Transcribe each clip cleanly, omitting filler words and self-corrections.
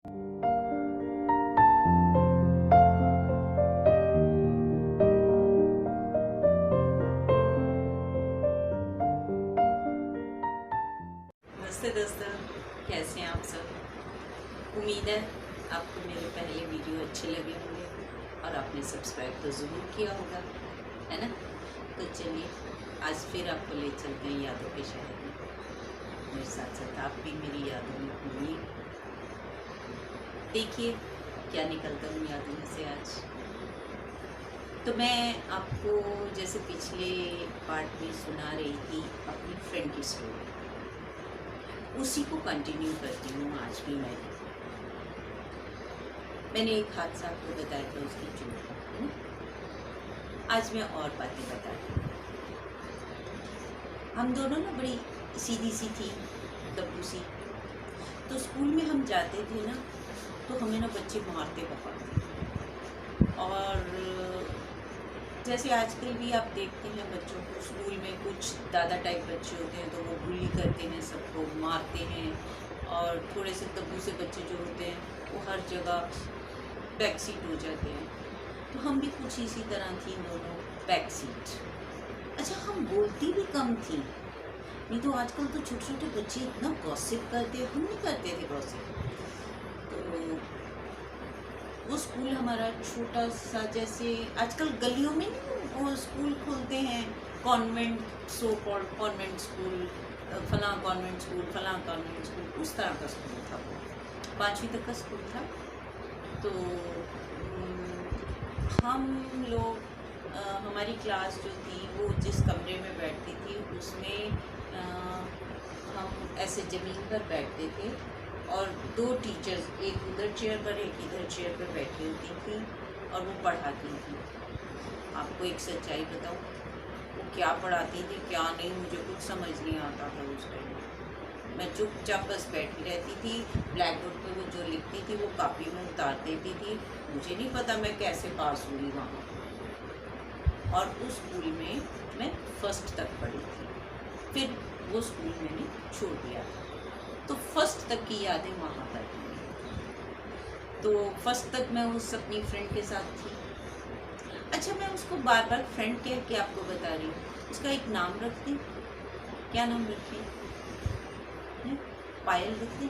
नमस्ते दोस्तों, कैसे हैं आप सब। उम्मीद है आपको मेरे पहले वीडियो अच्छे लगे होंगे और आपने सब्सक्राइब तो ज़रूर किया होगा, है ना। तो चलिए आज फिर आपको ले चलते हैं यादों के शहर में। मेरे साथ साथ आप भी मेरी यादों में घूमिए, देखिए क्या निकलता हूँ यादों में से आज। तो मैं आपको जैसे पिछले पार्ट में सुना रही थी अपनी फ्रेंड की स्टोरी, उसी को कंटिन्यू करती हूँ आज भी। मैंने एक हादसा आपको बताया था, उसकी चोट है ना। आज मैं और बातें बताती हूँ। हम दोनों ना बड़ी सीधी सी थी, दब्बू सी। तो स्कूल में हम जाते थे ना, तो हमें ना बच्चे मारते पकड़ते। और जैसे आजकल भी आप देखते हैं बच्चों को स्कूल में, कुछ दादा टाइप बच्चे होते हैं तो वो बुली करते हैं, सबको मारते हैं। और थोड़े से तब्बू से बच्चे जो होते हैं वो हर जगह बैक सीट हो जाते हैं। तो हम भी कुछ इसी तरह थी दोनों, बैक सीट। अच्छा, हम बोलती भी कम थी, नहीं तो आजकल तो छोटे छोटे बच्चे इतना गॉसिप करते हैं, हम नहीं करते थे गॉसिप। तो वो स्कूल हमारा छोटा सा, जैसे आजकल गलियों में नहीं वो स्कूल खोलते हैं, convent, so called convent school, फलां कॉन्वेंट स्कूल, फलां कॉन्वेंट स्कूल, उस तरह का स्कूल था वो। 5वीं तक का स्कूल था। तो हम लोग हमारी क्लास जो थी वो जिस कमरे में बैठती थी उसमें हम ऐसे ज़मीन पर बैठते थे और 2 टीचर्स, एक उधर चेयर पर एक इधर चेयर पर बैठी होती थी और वो पढ़ाती थी। आपको एक सच्चाई बताऊँ, वो क्या पढ़ाती थी क्या नहीं मुझे कुछ समझ नहीं आता था उस टाइम। मैं चुपचाप बस बैठी रहती थी। ब्लैक बोर्ड पर वो जो लिखती थी वो कापी में उतार देती थी। मुझे नहीं पता मैं कैसे पास हुई वहाँ। और उस स्कूल में मैं फर्स्ट तक पढ़ी थी, फिर वो स्कूल मैंने छोड़ दिया था। तो फर्स्ट तक की यादें वहाँ पर हैं। तो फर्स्ट तक मैं उस अपनी फ्रेंड के साथ थी। अच्छा, मैं उसको बार बार फ्रेंड कह के आपको बता रही हूँ, उसका एक नाम रख दी। क्या नाम रखी? पायल रख दी,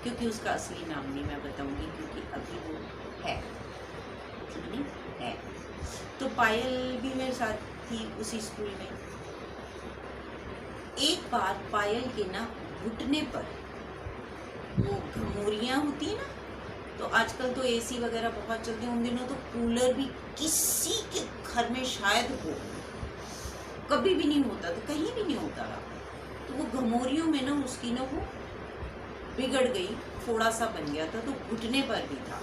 क्योंकि उसका असली नाम नहीं मैं बताऊंगी, क्योंकि अभी वो है, ठीक नहीं है। तो पायल भी मेरे साथ थी उसी स्कूल में। एक बार पायल के ना घुटने पर वो घमौरियाँ होती है ना, तो आजकल तो एसी वगैरह बहुत चलते हैं, उन दिनों तो कूलर भी किसी के घर में शायद हो, कभी भी नहीं होता था, कहीं भी नहीं होता रहा। तो वो घमौरियों में ना उसकी ना वो बिगड़ गई, थोड़ा सा बन गया था, तो घुटने पर भी था।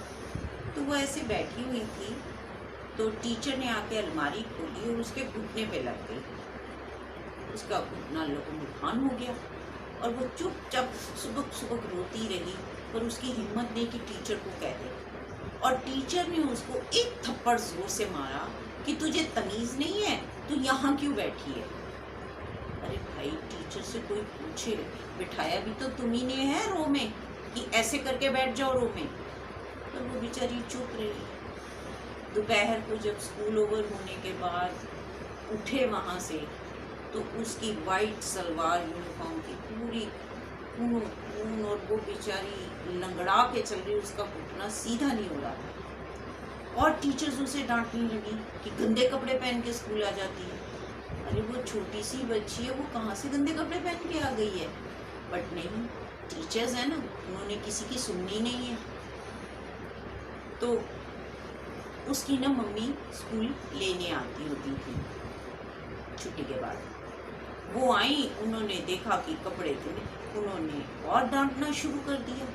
तो वो ऐसे बैठी हुई थी, तो टीचर ने आके अलमारी खोली और उसके घुटने पे लग गई। उसका घुटना लहूलुहान हो गया और वो चुपचाप सुबह सुबह रोती रही, पर उसकी हिम्मत नहीं कि टीचर को कह दे। और टीचर ने उसको एक थप्पड़ जोर से मारा कि तुझे तमीज़ नहीं है, तू यहाँ क्यों बैठी है। अरे भाई, टीचर से कोई पूछे, बिठाया भी तो तुम ही ने है रो में कि ऐसे करके बैठ जाओ रो में। तो वो बेचारी चुप रही। दोपहर को जब स्कूल ओवर होने के बाद उठे वहाँ से, तो उसकी वाइट सलवार यूनिफॉर्म की पूरी खून और वो बेचारी लंगड़ा के चल रही, उसका घुटना सीधा नहीं हो रहा था। और टीचर्स उसे डांटने लगी कि गंदे कपड़े पहन के स्कूल आ जाती है। अरे वो छोटी सी बच्ची है, वो कहाँ से गंदे कपड़े पहन के आ गई है। बट नहीं, टीचर्स है ना, उन्होंने किसी की सुननी नहीं है। तो उसकी ना मम्मी स्कूल लेने आती होती थी छुट्टी के बाद। वो आई, उन्होंने देखा कि कपड़े थे, उन्होंने और डांटना शुरू कर दिया।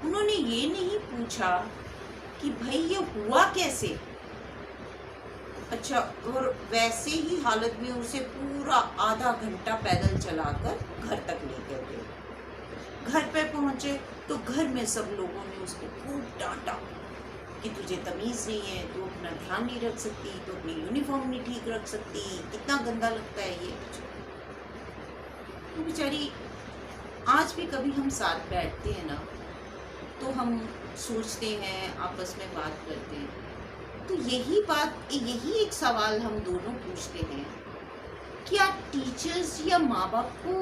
उन्होंने ये नहीं पूछा कि भाई ये हुआ कैसे। अच्छा, और वैसे ही हालत में उसे पूरा आधा घंटा पैदल चलाकर घर तक लेकर गए। घर पे पहुंचे तो घर में सब लोगों ने उसको खूब डांटा कि तुझे तमीज़ नहीं है, तू अपना ध्यान नहीं रख सकती, तू अपनी यूनिफॉर्म नहीं ठीक रख सकती, कितना गंदा लगता है ये। तो बेचारी आज भी कभी हम साथ बैठते हैं ना, तो हम सोचते हैं, आपस में बात करते हैं। तो यही एक सवाल हम दोनों पूछते हैं, क्या टीचर्स या माँ बाप को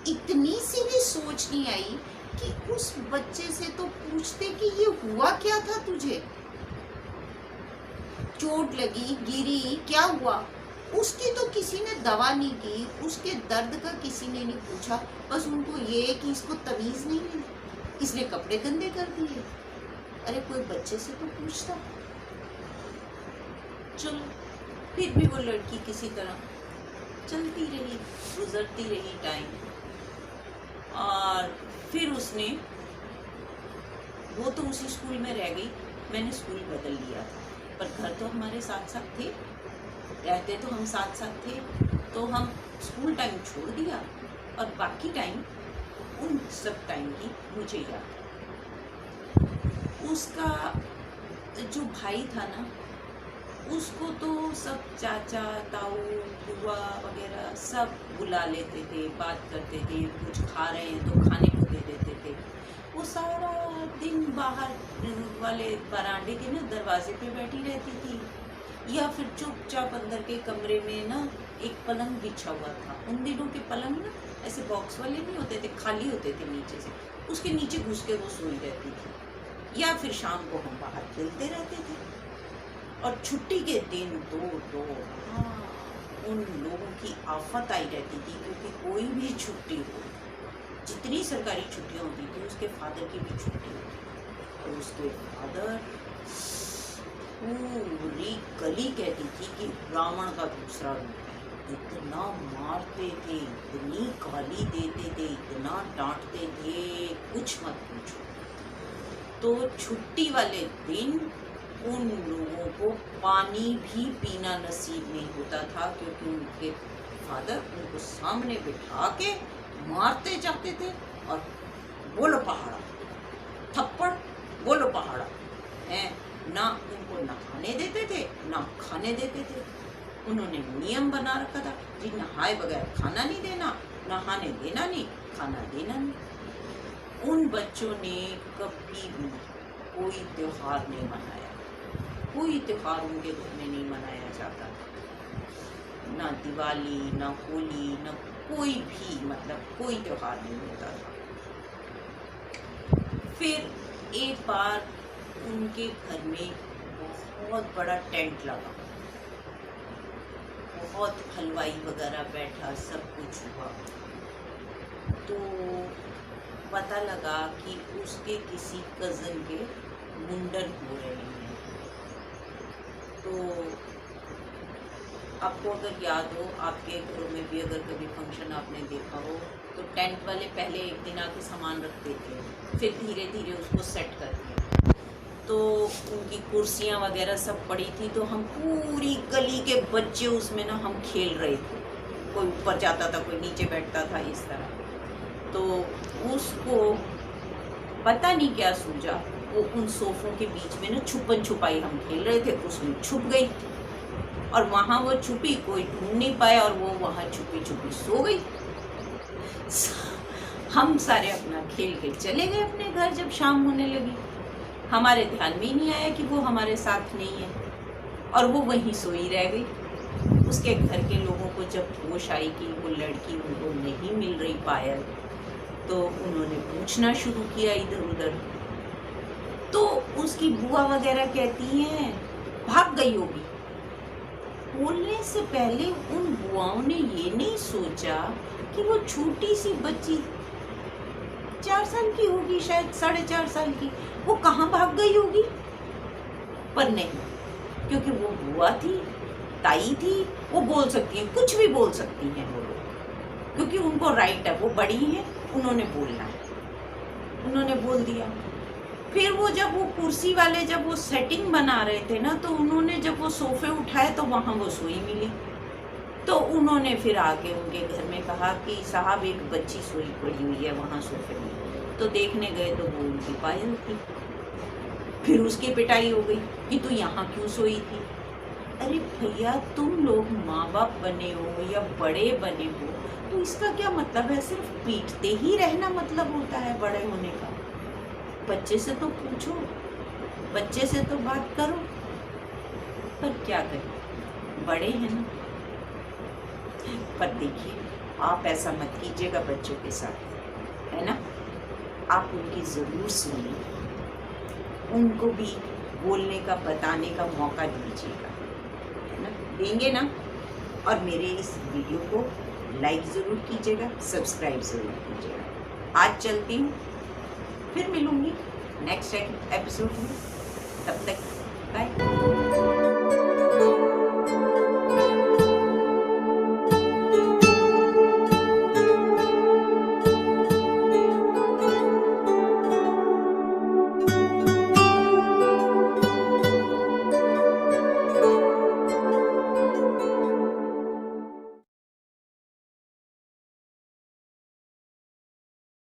इतनी सी भी सोच नहीं आई कि उस बच्चे से तो पूछते कि ये हुआ क्या था तुझे, चोट लगी, गिरी, क्या हुआ? उसकी तो किसी ने दवा नहीं की, उसके दर्द का किसी ने नहीं पूछा। बस उनको ये है कि इसको तमीज नहीं है, इसने कपड़े गंदे कर दिए। अरे कोई बच्चे से तो पूछता। चलो, फिर भी वो लड़की किसी तरह चलती रही, गुजरती रही टाइम। और फिर उसने, वो तो उसी स्कूल में रह गई, मैंने स्कूल बदल लिया था, पर घर तो हमारे साथ साथ थे, रहते तो हम साथ साथ थे। तो हम स्कूल टाइम छोड़ दिया और बाकी टाइम, उन सब टाइम की मुझे याद। उसका जो भाई था ना, उसको तो सब चाचा, ताऊ, बुआ वगैरह सब बुला लेते थे, बात करते थे, कुछ खा रहे हैं तो खाने को दे देते थे। वो सारा दिन बाहर वाले बरामदे के ना दरवाजे पे बैठी रहती थी, या फिर चुपचाप अंदर के कमरे में ना एक पलंग बिछा हुआ था। उन दिनों के पलंग ना ऐसे बॉक्स वाले नहीं होते थे, खाली होते थे नीचे से, उसके नीचे घुस के वो सोई रहती थी। या फिर शाम को हम बाहर खेलते रहते थे। और छुट्टी के दिन तो हाँ, उन लोगों की आफत आई रहती थी, क्योंकि कोई भी छुट्टी हो, जितनी सरकारी छुट्टियां होती थी, उसके फादर की भी छुट्टी होती। और उसके फादर पूरी गली कहती थी कि रावण का दूसरा रूप है। इतना मारते थे, इतनी गाली देते थे, इतना डांटते थे, कुछ मत पूछो। तो छुट्टी वाले दिन उन लोगों को पानी भी पीना नसीब नहीं होता था, क्योंकि उनके फादर उनको सामने बिठा के मारते जाते थे और बोलो पहाड़ा, थप्पड़, बोलो पहाड़ा है। ना उनको नहाने देते थे, ना खाने देते थे। उन्होंने नियम बना रखा था कि नहाए बगैर खाना नहीं देना, नहाने देना नहीं, खाना देना नहीं। उन बच्चों ने कभी भी कोई त्योहार नहीं मनाया, कोई त्योहार उनके घर में नहीं मनाया जाता था। ना दिवाली, ना होली, ना कोई भी, मतलब कोई त्योहार नहीं होता था। फिर एक बार उनके घर में बहुत बड़ा टेंट लगा, बहुत हलवाई वगैरह बैठा, सब कुछ हुआ। तो पता लगा कि उसके किसी कज़न के मुंडन हो रहे हैं। तो आपको अगर याद हो, आपके घरों में भी अगर कभी फंक्शन आपने देखा हो, तो टेंट वाले पहले एक दिन आके सामान रखते थे, फिर धीरे धीरे उसको सेट करते। तो उनकी कुर्सियाँ वगैरह सब पड़ी थी, तो हम पूरी गली के बच्चे उसमें ना हम खेल रहे थे। कोई ऊपर जाता था, कोई नीचे बैठता था, इस तरह। तो उसको पता नहीं क्या सूझा, वो उन सोफ़ों के बीच में ना छुपन छुपाई हम खेल रहे थे, उसमें छुप गई। और वहाँ वो छुपी, कोई ढूंढ नहीं पाया, और वो वहाँ छुपी छुपी सो गई। हम सारे अपना खेल के चले गए अपने घर। जब शाम होने लगी, हमारे ध्यान में ही नहीं आया कि वो हमारे साथ नहीं है, और वो वहीं सोई रह गई। उसके घर के लोगों को जब होश आई कि वो लड़की उनको नहीं मिल रही पायल, तो उन्होंने पूछना शुरू किया इधर उधर। तो उसकी बुआ वगैरह कहती हैं भाग गई होगी। बोलने से पहले उन बुआओं ने ये नहीं सोचा कि वो छोटी सी बच्ची 4 साल की होगी, शायद 4.5 साल की, वो कहाँ भाग गई होगी। पर नहीं, क्योंकि वो बुआ थी, ताई थी, वो बोल सकती है, कुछ भी बोल सकती हैं वो लोग, क्योंकि उनको राइट है, वो बड़ी हैं, उन्होंने बोलना है। उन्होंने बोल दिया। फिर वो जब वो कुर्सी वाले जब वो सेटिंग बना रहे थे ना, तो उन्होंने जब वो सोफे उठाए तो वहाँ वो सोई मिली। तो उन्होंने फिर आके उनके घर में कहा कि साहब एक बच्ची सोई पड़ी हुई है वहाँ सोफे में। तो देखने गए तो वो उनकी पायल थी। फिर उसकी पिटाई हो गई कि तू यहाँ क्यों सोई थी। अरे भैया, तुम लोग माँ बाप बने हो या बड़े बने हो, तो इसका क्या मतलब है? सिर्फ पीटते ही रहना मतलब होता है बड़े होने का? बच्चे से तो पूछो, बच्चे से तो बात करो, पर क्या करें, बड़े हैं ना। पर देखिए, आप ऐसा मत कीजिएगा बच्चों के साथ, है ना। आप उनकी ज़रूर सुनिए, उनको भी बोलने का, बताने का मौका दीजिएगा, है ना, देंगे ना। और मेरे इस वीडियो को लाइक ज़रूर कीजिएगा, सब्सक्राइब ज़रूर कीजिएगा। आज चलती हूँ, फिर मिलूँगी नेक्स्ट एपिसोड में। तब तक बाय।